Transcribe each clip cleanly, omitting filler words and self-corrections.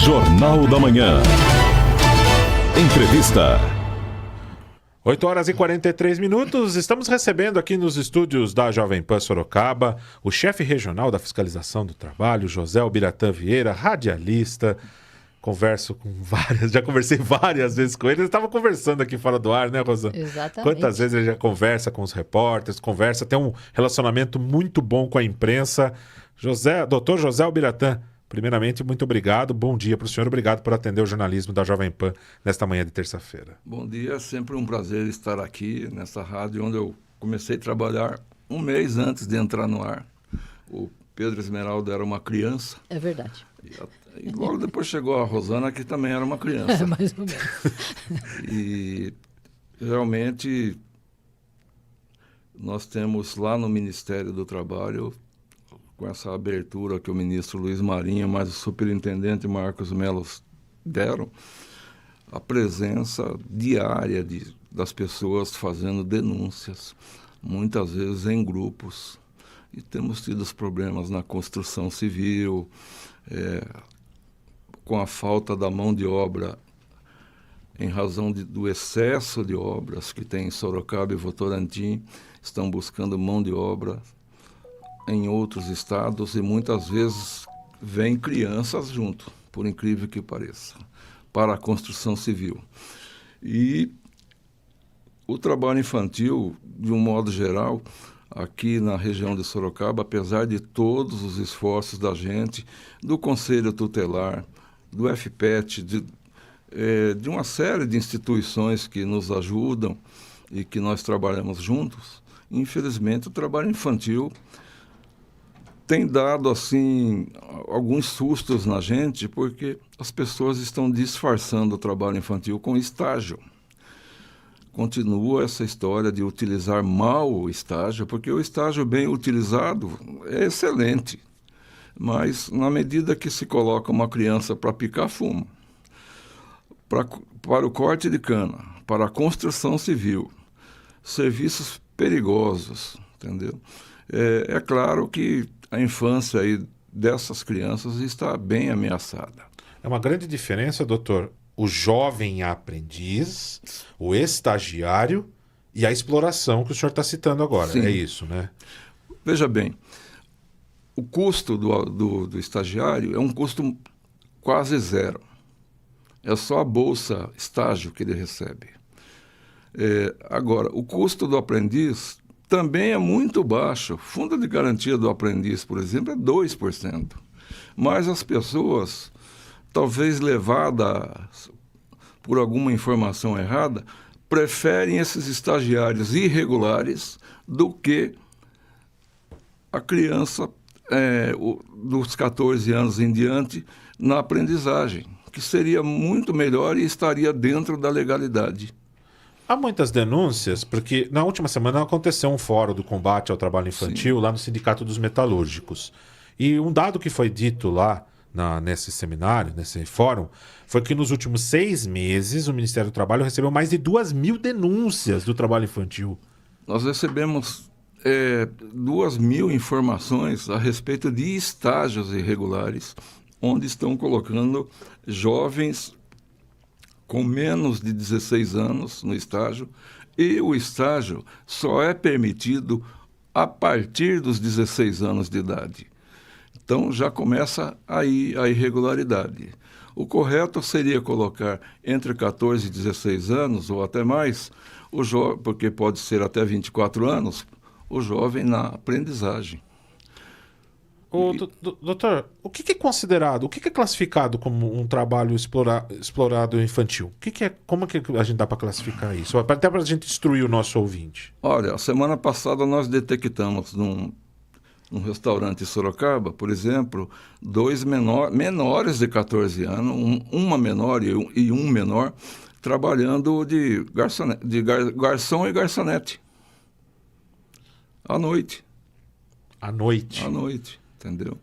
Jornal da Manhã. Entrevista. 8h43. Estamos recebendo aqui nos estúdios da Jovem Pan Sorocaba o chefe regional da Fiscalização do Trabalho, José Albiratã Vieira, radialista. Já conversei várias vezes com ele. Ele estava conversando aqui fora do ar, né, Rosana? Exatamente. Quantas vezes ele já conversa com os repórteres, tem um relacionamento muito bom com a imprensa. Doutor José Albiratã, primeiramente, muito obrigado. Bom dia para o senhor. Obrigado por atender o jornalismo da Jovem Pan nesta manhã de terça-feira. Bom dia. É sempre um prazer estar aqui nessa rádio onde eu comecei a trabalhar um mês antes de entrar no ar. O Pedro Esmeralda era uma criança. É verdade. E logo depois chegou a Rosana, que também era uma criança. Mais ou menos. E realmente nós temos lá no Ministério do Trabalho, com essa abertura que o ministro Luiz Marinho, mas o superintendente Marcos Melo deram, a presença diária das pessoas fazendo denúncias, muitas vezes em grupos. E temos tido os problemas na construção civil, com a falta da mão de obra, em razão do excesso de obras que tem em Sorocaba e Votorantim, estão buscando mão de obra em outros estados e muitas vezes vêm crianças junto, por incrível que pareça, para a construção civil. E o trabalho infantil, de um modo geral, aqui na região de Sorocaba, apesar de todos os esforços da gente, do Conselho Tutelar, do FPET, de uma série de instituições que nos ajudam e que nós trabalhamos juntos, infelizmente o trabalho infantil tem dado assim alguns sustos na gente, porque as pessoas estão disfarçando o trabalho infantil com estágio. Continua essa história de utilizar mal o estágio, porque o estágio bem utilizado é excelente, mas na medida que se coloca uma criança para picar fumo, para o corte de cana, para a construção civil, serviços perigosos, entendeu? É claro que a infância aí dessas crianças está bem ameaçada. É uma grande diferença, doutor, o jovem aprendiz, o estagiário e a exploração que o senhor está citando agora. Sim. É isso, né? Veja bem, o custo do estagiário é um custo quase zero. É só a bolsa estágio que ele recebe. Agora, o custo do aprendiz também é muito baixo. O fundo de garantia do aprendiz, por exemplo, é 2%. Mas as pessoas, talvez levadas por alguma informação errada, preferem esses estagiários irregulares do que a criança dos 14 anos em diante na aprendizagem, que seria muito melhor e estaria dentro da legalidade. Há muitas denúncias, porque na última semana aconteceu um fórum do combate ao trabalho infantil. Sim. Lá no Sindicato dos Metalúrgicos. E um dado que foi dito lá nesse seminário, nesse fórum, foi que nos últimos 6 meses o Ministério do Trabalho recebeu mais de 2.000 denúncias do trabalho infantil. Nós recebemos 2.000 informações a respeito de estágios irregulares, onde estão colocando jovens com menos de 16 anos no estágio, e o estágio só é permitido a partir dos 16 anos de idade. Então já começa aí a irregularidade. O correto seria colocar entre 14 e 16 anos, ou até mais, porque pode ser até 24 anos, o jovem na aprendizagem. Doutor, o que é considerado, o que é classificado como um trabalho explorado infantil? Como que a gente dá para classificar isso? Até para a gente instruir o nosso ouvinte. Olha, a semana passada nós detectamos num restaurante em Sorocaba, por exemplo, 2 menores de 14 anos, uma menor e um menor, trabalhando de garçom e garçonete. À noite. À noite? À noite. Entendeu?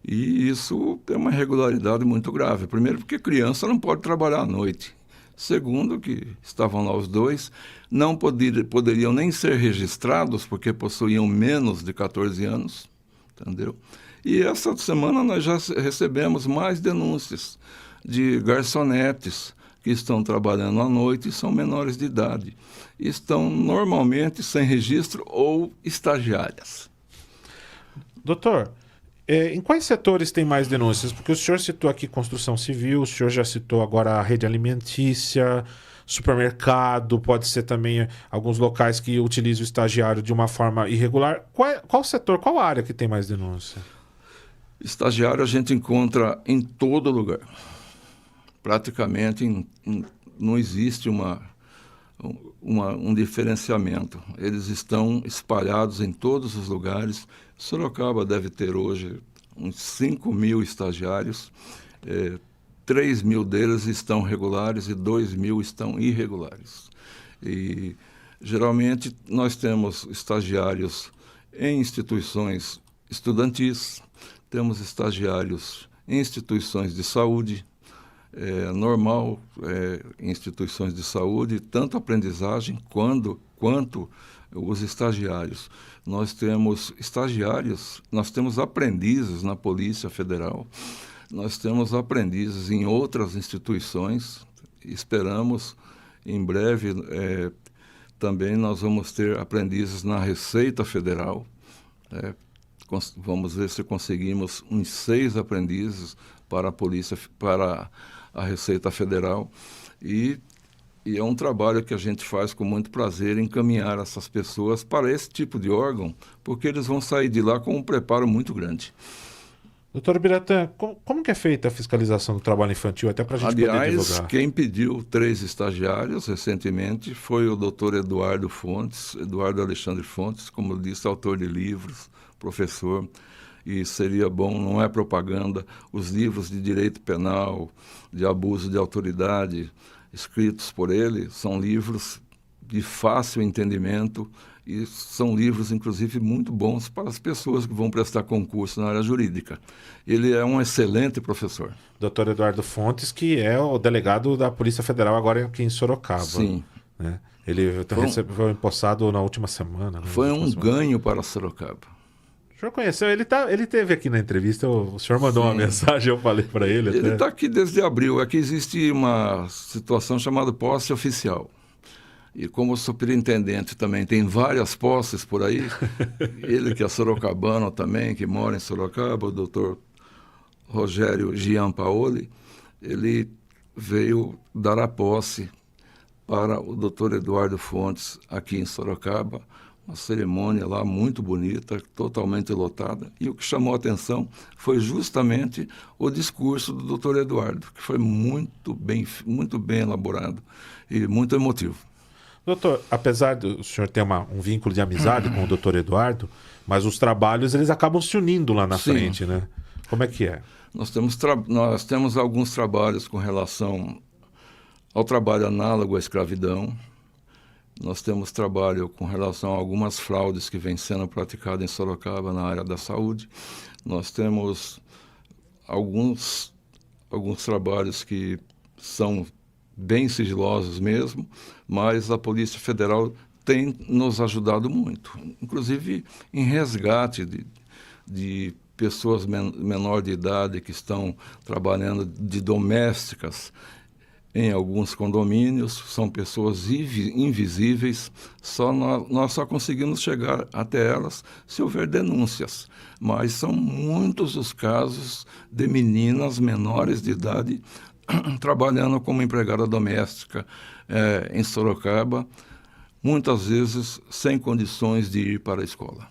E isso é uma irregularidade muito grave. Primeiro, porque criança não pode trabalhar à noite. Segundo, que estavam lá os dois, não poderiam nem ser registrados porque possuíam menos de 14 anos. Entendeu? E essa semana nós já recebemos mais denúncias de garçonetes que estão trabalhando à noite e são menores de idade. Estão normalmente sem registro ou estagiárias. Doutor, em quais setores tem mais denúncias? Porque o senhor citou aqui construção civil, o senhor já citou agora a rede alimentícia, supermercado, pode ser também alguns locais que utilizam o estagiário de uma forma irregular. Qual setor, qual área que tem mais denúncia? Estagiário a gente encontra em todo lugar. Praticamente não existe um diferenciamento. Eles estão espalhados em todos os lugares. Sorocaba deve ter hoje uns 5.000 estagiários, 3.000 deles estão regulares e 2.000 estão irregulares. E, geralmente, nós temos estagiários em instituições estudantis, temos estagiários em instituições de saúde, em instituições de saúde, tanto a aprendizagem quanto os estagiários. Nós temos estagiários, nós temos aprendizes na Polícia Federal, nós temos aprendizes em outras instituições. Esperamos, em breve, também nós vamos ter aprendizes na Receita Federal. Vamos ver se conseguimos uns 6 aprendizes para a Receita Federal. E é um trabalho que a gente faz com muito prazer, encaminhar essas pessoas para esse tipo de órgão, porque eles vão sair de lá com um preparo muito grande. Doutor Biratã, como que é feita a fiscalização do trabalho infantil, até para a gente poder divulgar? Quem pediu 3 estagiários recentemente foi o doutor Eduardo Alexandre Fontes, como eu disse, autor de livros, professor, e seria bom, não é propaganda, os livros de direito penal, de abuso de autoridade, escritos por ele, são livros de fácil entendimento e são livros, inclusive, muito bons para as pessoas que vão prestar concurso na área jurídica. Ele é um excelente professor. Dr. Eduardo Fontes, que é o delegado da Polícia Federal agora aqui em Sorocaba. Sim. Né? Ele foi empossado na última semana. Né? Foi um ganho para Sorocaba. O senhor conheceu? Ele esteve aqui na entrevista, o senhor mandou uma mensagem, eu falei para ele. Ele está aqui desde abril. Aqui existe uma situação chamada posse oficial. E como superintendente também tem várias posses por aí, ele que é sorocabano também, que mora em Sorocaba, o doutor Rogério Giampaoli, ele veio dar a posse para o doutor Eduardo Fontes aqui em Sorocaba, uma cerimônia lá muito bonita, totalmente lotada, e o que chamou a atenção foi justamente o discurso do doutor Eduardo, que foi muito bem elaborado e muito emotivo. Doutor, apesar do senhor ter um vínculo de amizade com o doutor Eduardo, mas os trabalhos eles acabam se unindo lá na frente, né? Como é que é? Nós temos alguns trabalhos com relação ao trabalho análogo à escravidão. Nós temos trabalho com relação a algumas fraudes que vêm sendo praticadas em Sorocaba na área da saúde. Nós temos alguns trabalhos que são bem sigilosos mesmo, mas a Polícia Federal tem nos ajudado muito, inclusive em resgate de pessoas menor de idade que estão trabalhando de domésticas em alguns condomínios, são pessoas invisíveis, nós só conseguimos chegar até elas se houver denúncias, mas são muitos os casos de meninas menores de idade trabalhando como empregada doméstica em Sorocaba, muitas vezes sem condições de ir para a escola.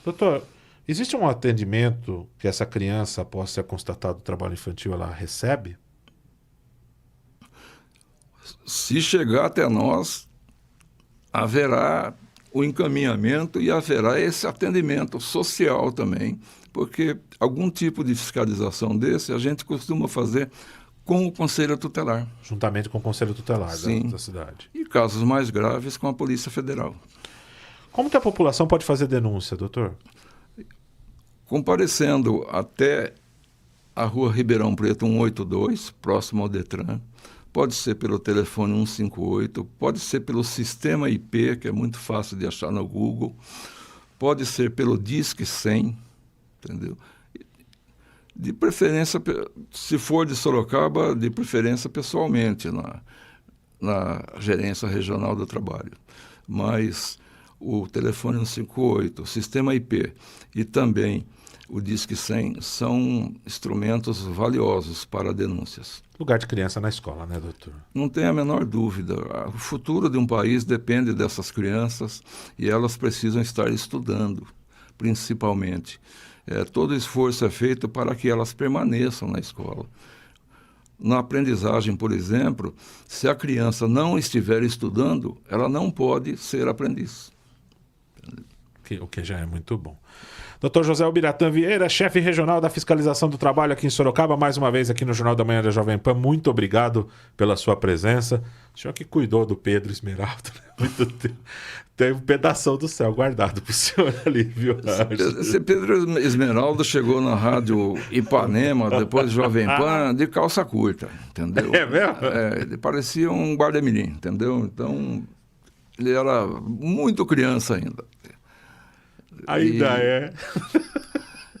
Doutor, existe um atendimento que essa criança, após ser constatado trabalho infantil, ela recebe? Se chegar até nós, haverá o encaminhamento e haverá esse atendimento social também, porque algum tipo de fiscalização desse a gente costuma fazer com o Conselho Tutelar. Juntamente com o Conselho Tutelar da cidade. E casos mais graves com a Polícia Federal. Como que a população pode fazer denúncia, doutor? Comparecendo até a Rua Ribeirão Preto 182, próximo ao Detran. Pode ser pelo telefone 158, pode ser pelo sistema IP, que é muito fácil de achar no Google, pode ser pelo Disque 100, entendeu? De preferência, se for de Sorocaba, de preferência pessoalmente, na gerência regional do trabalho. Mas o telefone 158, o sistema IP e também o Disque 100 são instrumentos valiosos para denúncias. Lugar de criança na escola, né, doutor? Não tem a menor dúvida. O futuro de um país depende dessas crianças e elas precisam estar estudando, principalmente. Todo esforço é feito para que elas permaneçam na escola. Na aprendizagem, por exemplo, se a criança não estiver estudando, ela não pode ser aprendiz. O que já é muito bom. Dr. José Ubiratã Vieira, chefe regional da fiscalização do trabalho aqui em Sorocaba, mais uma vez aqui no Jornal da Manhã da Jovem Pan. Muito obrigado pela sua presença. O senhor que cuidou do Pedro Esmeralda, né? Muito tempo. Tem um pedação do céu guardado para o senhor ali, viu? Esse Pedro Esmeralda chegou na rádio Ipanema, depois Jovem Pan, de calça curta, entendeu? É mesmo? Ele parecia um guarda-mirim, entendeu? Então, ele era muito criança ainda. É.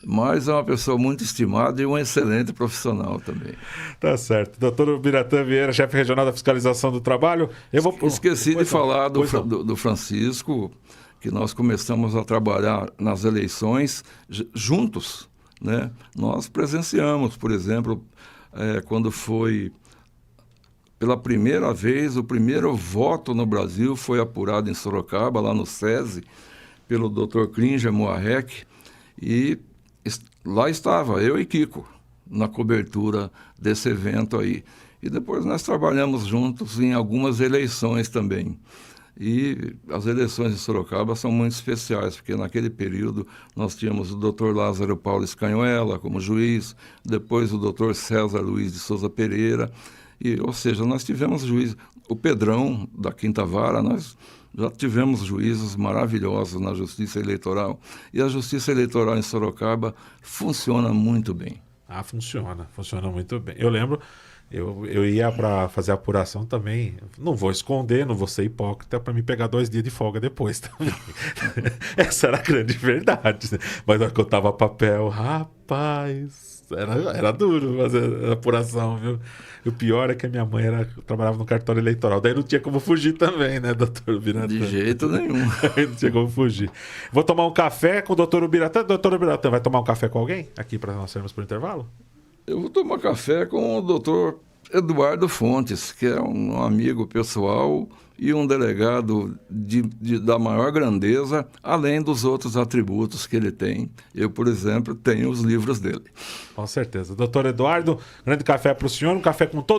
Mas é uma pessoa muito estimada e um excelente profissional também. Tá certo. Doutor Ubiratã Vieira, chefe regional da fiscalização do trabalho. Esqueci de falar do Francisco, que nós começamos a trabalhar nas eleições juntos, né? Nós presenciamos, por exemplo, quando foi pela primeira vez, o primeiro voto no Brasil foi apurado em Sorocaba, lá no SESI, pelo Dr. Klinger Moarec, e lá estava eu e Kiko, na cobertura desse evento aí. E depois nós trabalhamos juntos em algumas eleições também. E as eleições em Sorocaba são muito especiais, porque naquele período nós tínhamos o Dr. Lázaro Paulo Escanhoela como juiz, depois o Dr. César Luiz de Souza Pereira, ou seja, nós tivemos juízes, o Pedrão da Quinta Vara, nós já tivemos juízes maravilhosos na Justiça Eleitoral. E a Justiça Eleitoral em Sorocaba funciona muito bem. Funciona muito bem. Eu lembro, eu ia para fazer a apuração também, não vou esconder, não vou ser hipócrita para me pegar 2 dias de folga depois também. Essa era a grande verdade. Né? Mas na hora que eu tava papel, rapaz... Era duro fazer a apuração, viu? E o pior é que a minha mãe trabalhava no cartório eleitoral. Daí não tinha como fugir também, né, doutor Ubiratã? De jeito nenhum. Não tinha como fugir. Vou tomar um café com o doutor Ubiratã. Doutor Ubiratã, vai tomar um café com alguém aqui para nós sairmos por intervalo? Eu vou tomar café com o doutor Eduardo Fontes, que é um amigo pessoal e um delegado da maior grandeza, além dos outros atributos que ele tem. Eu, por exemplo, tenho os livros dele. Com certeza. Doutor Eduardo, grande café para o senhor, um café com todos